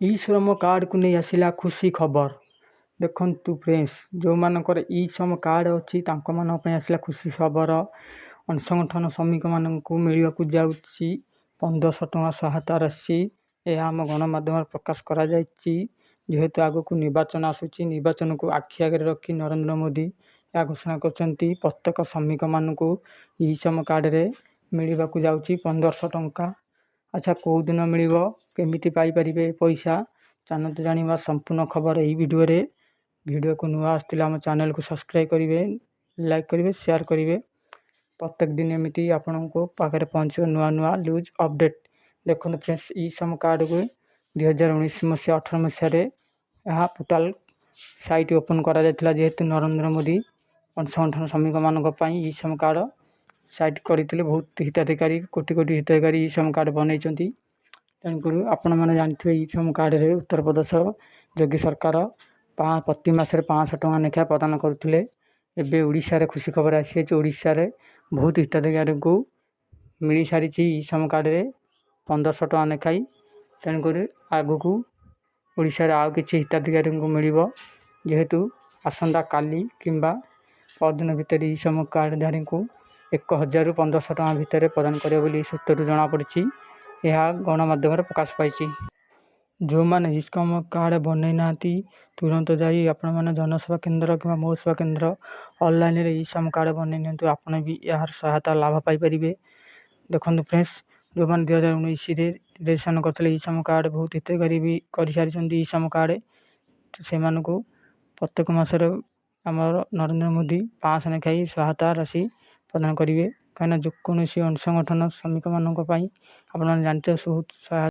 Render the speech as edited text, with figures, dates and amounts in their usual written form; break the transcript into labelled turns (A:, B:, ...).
A: ଇ ଶ୍ରମ କାର୍ଡ଼କୁ ନେଇ ଆସିଲା ଖୁସି ଖବର। ଦେଖନ୍ତୁ ଫ୍ରେଣ୍ଡସ୍, ଯେଉଁମାନଙ୍କର ଇ ଶ୍ରମ କାର୍ଡ଼ ଅଛି ତାଙ୍କମାନଙ୍କ ପାଇଁ ଆସିଲା ଖୁସି ଖବର। ଅଣସଂଗଠନ ଶ୍ରମିକମାନଙ୍କୁ ମିଳିବାକୁ ଯାଉଛି 1500 ଟଙ୍କା ସହାୟତା ରାଶି। ଏହା ଆମ ଗଣମାଧ୍ୟମରେ ପ୍ରକାଶ କରାଯାଇଛି। ଯେହେତୁ ଆଗକୁ ନିର୍ବାଚନ ଆସୁଛି, ନିର୍ବାଚନକୁ ଆଖି ଆଗରେ ରଖି ନରେନ୍ଦ୍ର ମୋଦି ଏହା ଘୋଷଣା କରିଛନ୍ତି ପ୍ରତ୍ୟେକ ଶ୍ରମିକମାନଙ୍କୁ ଇ ଶ୍ରମ କାର୍ଡ଼ରେ ମିଳିବାକୁ ଯାଉଛି 1500 ଟଙ୍କା। ଆଚ୍ଛା, କେଉଁ ଦିନ ମିଳିବ, କେମିତି ପାଇପାରିବେ ପଇସା, ଚାଲନ୍ତୁ ଜାଣିବା ସମ୍ପୂର୍ଣ୍ଣ ଖବର ଏହି ଭିଡ଼ିଓରେ। ଭିଡ଼ିଓକୁ ନୂଆ ଆସିଥିଲେ ଆମ ଚ୍ୟାନେଲକୁ ସବସ୍କ୍ରାଇବ୍ କରିବେ, ଲାଇକ୍ କରିବେ, ସେୟାର କରିବେ। ପ୍ରତ୍ୟେକ ଦିନ ଏମିତି ଆପଣଙ୍କ ପାଖରେ ପହଞ୍ଚିବ ନୂଆ ନୂଆ ନ୍ୟୁଜ୍ ଅପଡ଼େଟ୍। ଦେଖନ୍ତୁ ଫ୍ରେଣ୍ଡସ୍, ଇ ଶ୍ରମ କାର୍ଡ଼କୁ 2019 ମସିହା 18 ମସିହାରେ ଏହା ପୋର୍ଟାଲ ସାଇଟ୍ ଓପନ୍ କରାଯାଇଥିଲା। ଯେହେତୁ ନରେନ୍ଦ୍ର ମୋଦି ଅଣସଂଗଠନ ଶ୍ରମିକମାନଙ୍କ ପାଇଁ ଇ ଶ୍ରମ କାର୍ଡ଼ ସାଇଟ୍ କରିଥିଲେ। ବହୁତ ହିତାଧିକାରୀ, କୋଟି କୋଟି ହିତାଧିକାରୀ ଇ ଶ୍ରମ କାର୍ଡ଼ ବନେଇଛନ୍ତି। ତେଣୁକରି ଆପଣମାନେ ଜାଣିଥିବେ ଇ ଶ୍ରମ କାର୍ଡ଼ରେ ଉତ୍ତରପ୍ରଦେଶ ଯୋଗୀ ସରକାର ପ୍ରତି ମାସରେ 500 ଟଙ୍କା ଲେଖାଏଁ ପ୍ରଦାନ କରୁଥିଲେ। ଏବେ ଓଡ଼ିଶାରେ ଖୁସି ଖବର ଆସିଯାଇଛି, ଓଡ଼ିଶାରେ ବହୁତ ହିତାଧିକାରୀଙ୍କୁ ମିଳିସାରିଛି ଇ ଶ୍ରମ କାର୍ଡ଼ରେ 1500 ଟଙ୍କା ଲେଖାଏଁ। ତେଣୁକରି ଆଗକୁ ଓଡ଼ିଶାରେ ଆଉ କିଛି ହିତାଧିକାରୀଙ୍କୁ ମିଳିବ। ଯେହେତୁ ଆସନ୍ତା କାଲି କିମ୍ବା ପରଦିନ ଭିତରେ ଇ ଶ୍ରମ କାର୍ଡ଼ଧାରୀଙ୍କୁ 1000ରୁ 1500 ଟଙ୍କା ଭିତରେ ପ୍ରଦାନ କରିବ ବୋଲି ସୂତ୍ରରୁ ଜଣାପଡ଼ିଛି। ଏହା ଗଣମାଧ୍ୟମରେ ପ୍ରକାଶ ପାଇଛି। ଯେଉଁମାନେ ଇ ଶ୍ରମ କାର୍ଡ଼ ବନେଇ ନାହାନ୍ତି, ତୁରନ୍ତ ଯାଇ ଆପଣମାନେ ଜନସେବା କେନ୍ଦ୍ର କିମ୍ବା ମୋ ସେବା କେନ୍ଦ୍ର ଅନଲାଇନ୍ରେ ଇ ଶ୍ରମ କାର୍ଡ଼ ବନେଇ ନିଅନ୍ତୁ। ଆପଣ ବି ଏହାର ସହାୟତା ଲାଭ ପାଇପାରିବେ। ଦେଖନ୍ତୁ ଫ୍ରେଣ୍ଡସ୍, ଯେଉଁମାନେ 2019ରେ ରେଜିଷ୍ଟ୍ରେସନ୍ କରିଥିଲେ ଇ ଶ୍ରମ କାର୍ଡ଼, ବହୁତ ହିତାଧିକାରୀ ବି କରିସାରିଛନ୍ତି ଇ ଶ୍ରମ କାର୍ଡ଼। ସେମାନଙ୍କୁ ପ୍ରତ୍ୟେକ ମାସରେ ଆମର ନରେନ୍ଦ୍ର ମୋଦି 500 ଲେଖାଏଁ ସହାୟତା ରାଶି ପ୍ରଦାନ କରିବେ। କାହିଁକିନା ଯେକୌଣସି ଅଣସଂଗଠନ ଶ୍ରମିକମାନଙ୍କ ପାଇଁ ଆପଣମାନେ ଜାଣିଥିବେ ବହୁତ ସହାୟତା